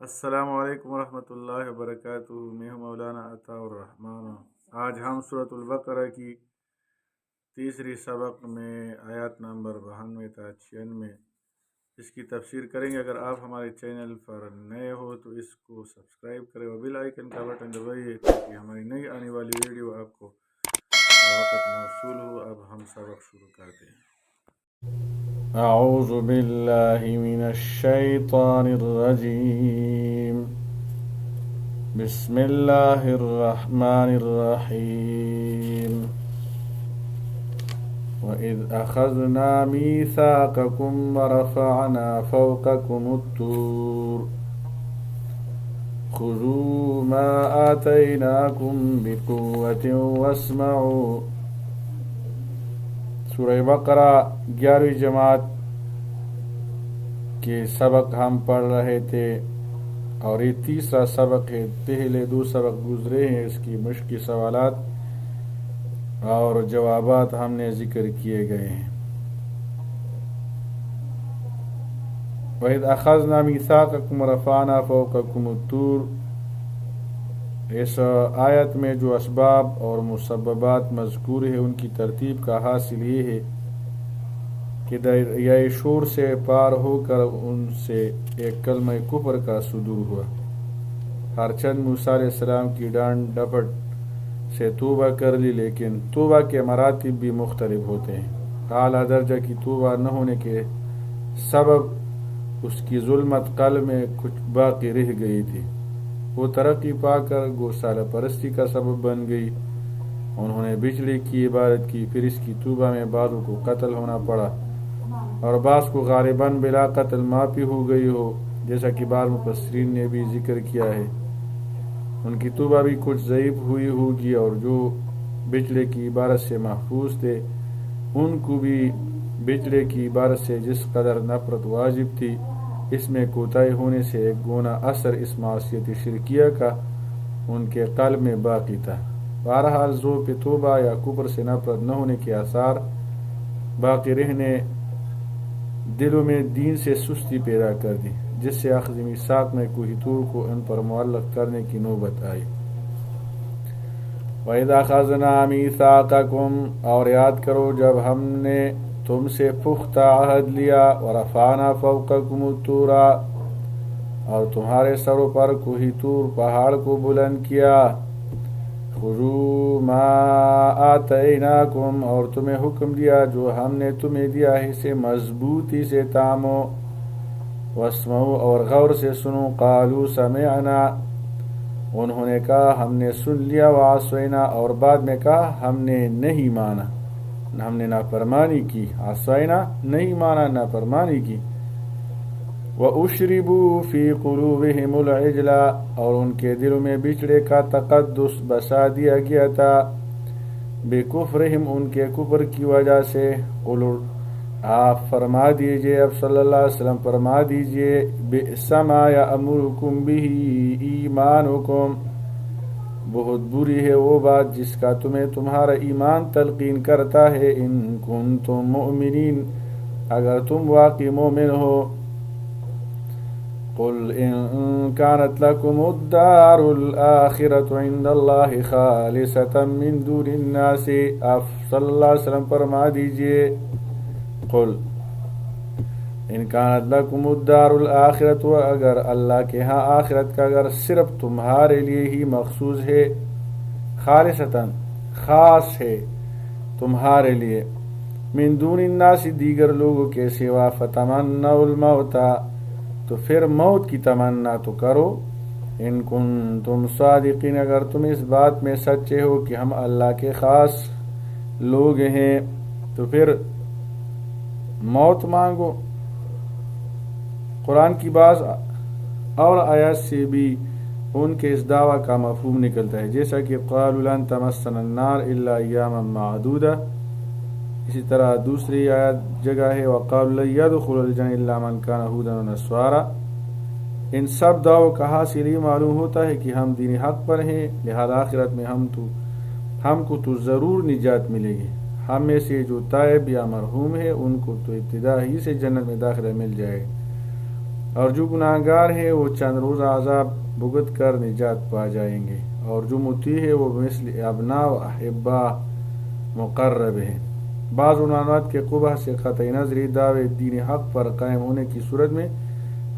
السلام علیکم ورحمۃ اللہ وبرکاتہ۔ میں ہوں مولانا عطاء الرحمن۔ آج ہم سورۃ البقرہ کی تیسری سبق میں آیات نمبر 92 تا 96 اس کی تفسیر کریں گے۔ اگر آپ ہمارے چینل پر نئے ہو تو اس کو سبسکرائب کریں اور بیل آئیکن کا بٹن دبائیے تاکہ ہماری نئی آنے والی ویڈیو آپ کو وقت موصول ہو۔ اب ہم سبق شروع کرتے ہیں۔ أعوذ بالله من الشيطان الرجيم. بسم الله الرحمن الرحيم. وإذ أخذنا ميثاقكم ورفعنا فوقكم الطور خذوا ما آتيناكم بقوة واسمعوا. سورہ بقرہ 11ویں جماعت کے سبق ہم پڑھ رہے تھے اور یہ تیسرا سبق ہے۔ پہلے 2 سبق گزرے ہیں، اس کی مشقی سوالات اور جوابات ہم نے ذکر کیے گئے ہیں۔ وَإِذْ أَخَذْنَا مِيثَاقَكُمْ وَرَفَعْنَا فَوْقَكُمُ الطُّورَ، اس آیت میں جو اسباب اور مسببات مذکور ہیں ان کی ترتیب کا حاصل یہ ہے کہ دریائے شور سے پار ہو کر ان سے ایک کلمہ کفر کا صدور ہوا۔ ہر چند موسیٰ علیہ السلام کی ڈانٹ ڈپٹ سے توبہ کر لی، لیکن توبہ کے مراتب بھی مختلف ہوتے ہیں۔ اعلیٰ درجہ کی توبہ نہ ہونے کے سبب اس کی ظلمت قلب میں کچھ باقی رہ گئی تھی۔ وہ ترقی پا کر گوسالہ پرستی کا سبب بن گئی۔ انہوں نے بجلی کی عبادت کی، پھر اس کی توبہ میں بعضوں کو قتل ہونا پڑا اور بعض کو غالباً بلا قتل معافی ہو گئی ہو، جیسا کہ بعض مفسرین نے بھی ذکر کیا ہے۔ ان کی توبہ بھی کچھ ضعیف ہوئی ہوگی، اور جو بجلی کی عبادت سے محفوظ تھے ان کو بھی بجلی کی عبادت سے جس قدر نفرت واجب تھی، اس میں کوتاہی ہونے سے ایک گونا اثر اس معصیت شرکیہ کا ان کے قلب میں باقی تھا۔ بہرحال ذوق توبہ یا کفر سے نفرت نہ ہونے کے آثار باقی رہنے دلوں میں دین سے سستی پیدا کر دی، جس سے اخذ میثاق میں کوہ طور کو ان پر معلق کرنے کی نوبت آئی۔ وَإِذْ أَخَذْنَا مِيثَاقَكُمْ، اور یاد کرو جب ہم نے تم سے پختہ عہد لیا، وَرَفَعْنَا فَوْقَكُمُ الطُّورَ، اور تمہارے سروں پر کوہ طور پہاڑ کو بلند کیا، خُذُوا مَا آتَيْنَاكُمْ، اور تمہیں حکم دیا جو ہم نے تمہیں دیا ہے اسے مضبوطی سے تامو، وَاسْمَعُوا، اور غور سے سنو، قَالُوا سَمِعْنَا، انہوں نے کہا ہم نے سن لیا، وَعَصَيْنَا، اور بعد میں کہا ہم نے نہیں مانا، ہم نے نافرمانی کی۔ عصینا نہیں مانا، نافرمانی کی۔ وَأُشْرِبُوا فِي قُلُوبِهِمُ الْعِجْلَ، اور ان کے دلوں میں بچڑے کا تقدس بسا دیا گیا تھا، بِكُفْرِهِمْ، ان کے کفر کی وجہ سے۔ قُلْ، آپ فرما دیجئے، اب صلی اللہ علیہ وسلم فرما دیجئے، بِئْسَ مَا يَأْمُرُكُمْ بِهِ إِيمَانُكُمْ، بہت بری ہے وہ بات جس کا تمہیں تمہارا ایمان تلقین کرتا ہے، ان کنتم مؤمنین، اگر تم واقعی مومن ہو۔ قل ان كانت لكم الدار الآخرة عند الله خالصة من دون الناس، آپ صلی اللہ علیہ وسلم فرما دیجئے، قل ان كانت لكم الدار الآخرة، اگر اللہ کے ہاں آخرت کا گھر صرف تمہارے لیے ہی مخصوص ہے، خالصتاً خاص ہے تمہارے لیے، من دون الناس دیگر لوگوں کے سوا، فتمنوا الموت، تو پھر موت کی تمنا تو کرو، ان کنتم صادقین، اگر تم اس بات میں سچے ہو کہ ہم اللہ کے خاص لوگ ہیں تو پھر موت مانگو۔ قرآن کی بعض اور آیات سے بھی ان کے اس دعویٰ کا مفہوم نکلتا ہے، جیسا کہ قالوا لن تمسنا النار الا ایاما معدودہ۔ اسی طرح دوسری آیت جگہ ہے، وقالوا لن يدخل الجنة الا من كان هودا ونصارى۔ ان سب دعووں کا حاصل یہ معلوم ہوتا ہے کہ ہم دین حق پر ہیں، لہذا آخرت میں ہم کو تو ضرور نجات ملے گی۔ ہم میں سے جو تائب یا مرحوم ہے ان کو تو ابتدا ہی سے جنت میں داخلہ مل جائے گا۔ اور جو گناہگار ہے وہ چند روز عذاب بھگت کر نجات پا جائیں گے، اور جو مطیع ہے وہ مثل ابنا و احبا مقرب ہے۔ بعض عنوانات کے قبح سے قطعی نظری دعوے دین حق پر قائم ہونے کی صورت میں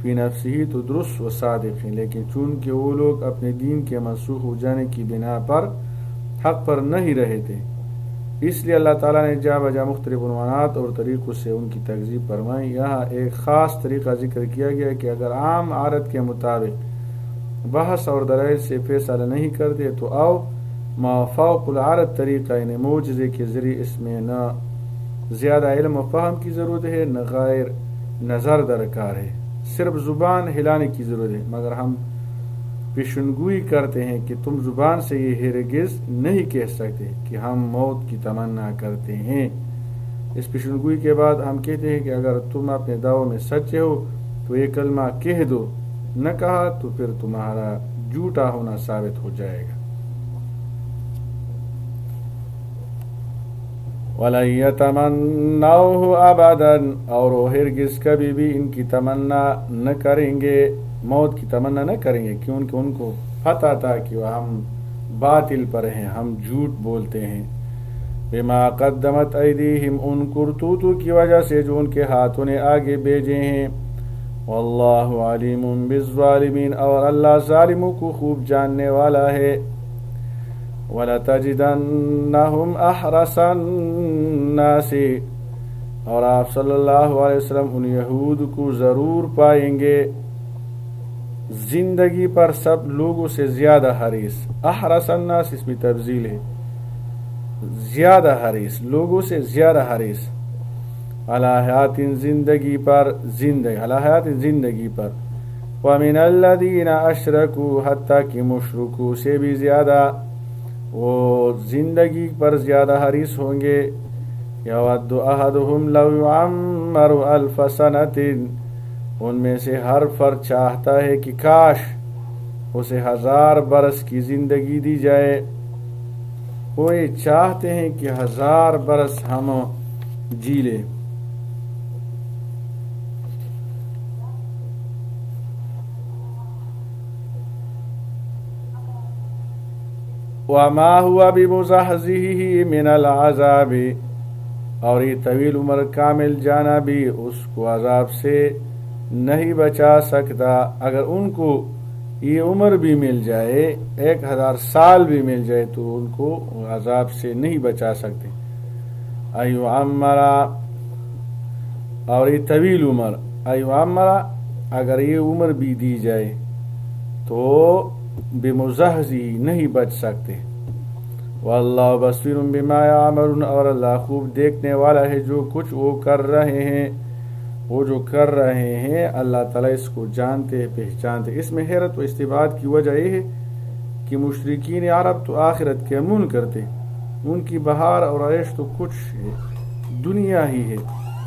فی نفسی تو درست و صادق ہیں، لیکن چونکہ وہ لوگ اپنے دین کے منسوخ ہو جانے کی بنا پر حق پر نہیں رہے تھے، اس لیے اللہ تعالیٰ نے جا بجا مختلف عنوانات اور طریقوں سے ان کی تکذیب فرمائی۔ یہاں ایک خاص طریقہ ذکر کیا گیا کہ اگر عام عادت کے مطابق بحث اور دلائل سے فیصلہ نہیں کرتے تو آؤ ما فوق العادت طریقہ، یعنی معجزے کے ذریعے اس میں نہ زیادہ علم و فہم کی ضرورت ہے، نہ غیر نظر درکار ہے، صرف زبان ہلانے کی ضرورت ہے، مگر ہم پیشنگوئی کرتے ہیں کہ تم زبان سے یہ ہرگز نہیں کہہ سکتے کہ ہم موت کی تمنا کرتے ہیں۔ اس پیشنگوئی کے بعد ہم کہتے ہیں کہ اگر تم اپنے دعووں میں سچے ہو تو یہ کلمہ کہہ دو، نہ کہا تو پھر تمہارا جھوٹا ہونا ثابت ہو جائے گا۔ وَلَن يَتَمَنَّوْهُ أَبَدًا، اور وہ ہرگز کبھی بھی ان کی تمنا نہ کریں گے، موت کی تمنا نہ کریں گے، کیونکہ ان کو پتہ تھا کہ ہم باطل پر ہیں، ہم جھوٹ بولتے ہیں۔ بما قدمت ایدیہم، ان کرتوتوں کی وجہ سے جو ان کے ہاتھوں نے آگے بھیجے ہیں۔ واللہ علیم بالظالمین، اور اللہ ظالموں کو خوب جاننے والا ہے۔ وَلَتَجِدَنَّهُمْ أَحْرَصَ النَّاسِ، اور آپ صلی اللہ علیہ وسلم ان یہود کو ضرور پائیں گے زندگی پر سب لوگوں سے زیادہ حریص۔ احرص الناس اس میں تبذیل ہے، زیادہ حریص، لوگوں سے زیادہ حریص، علی حیات زندگی پر، علی حیات زندگی پر، وَمِنَ الَّذِينَ أَشْرَكُوا، حتیٰ کہ مشرکوں سے بھی زیادہ وہ زندگی پر زیادہ حریص ہوں گے۔ یود احدہم لو یعمر الف سنۃ، ان میں سے ہر فرد چاہتا ہے کہ کاش اسے 1000 برس کی زندگی دی جائے، وہ یہ چاہتے ہیں کہ 1000 برس ہم جی لیں۔ وَمَا هُوَ بِمُزَحْزِحِهِ مِنَ الْعَذَابِ، اور یہ طویل عمر کامل جانا بھی اس کو عذاب سے نہیں بچا سکتا۔ اگر ان کو یہ عمر بھی مل جائے، 1000 سال بھی مل جائے، تو ان کو عذاب سے نہیں بچا سکتے۔ ایو عمرہ، اور یہ طویل عمر، ایو عمرہ، اگر یہ عمر بھی دی جائے تو بمزحزی نہیں بچ سکتے۔ واللہ بصیر بما یعملون، اور اللہ خوب دیکھنے والا ہے جو کچھ وہ کر رہے ہیں، وہ جو کر رہے ہیں اللہ تعالیٰ اس کو جانتے پہچانتے۔ اس میں حیرت و استبعاد کی وجہ یہ ہے کہ مشرکین عرب تو آخرت کے منکر تھے، ان کی بہار اور عیش تو کچھ ہے، دنیا ہی ہے،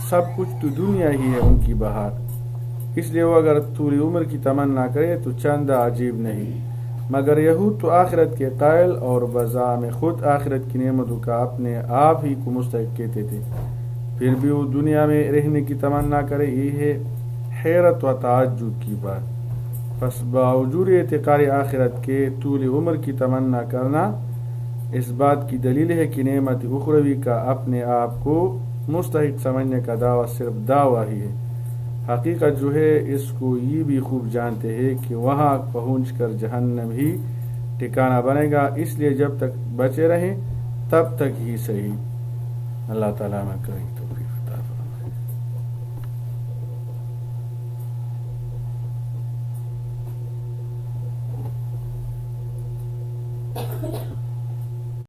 سب کچھ تو دنیا ہی ہے ان کی بہار، اس لیے وہ اگر طول عمر کی تمنا کرے تو چندہ عجیب نہیں۔ مگر یہود تو آخرت کے قائل اور بزعم خود آخرت کی نعمتوں کا اپنے آپ ہی کو مستحق کہتے تھے، پھر بھی وہ دنیا میں رہنے کی تمنا کرے، یہ ہے حیرت و تعجب کی بات۔ پس باوجود اعتقاد آخرت کے طول عمر کی تمنا کرنا اس بات کی دلیل ہے کہ نعمت اخروی کا اپنے آپ کو مستحق سمجھنے کا دعویٰ صرف دعویٰ ہی ہے۔ حقیقت جو ہے اس کو یہ بھی خوب جانتے ہیں کہ وہاں پہنچ کر جہنم ہی ٹھکانہ بنے گا، اس لیے جب تک بچے رہیں تب تک ہی صحیح۔ اللہ تعالیٰ میں کریں توفیق عطا فرمائے۔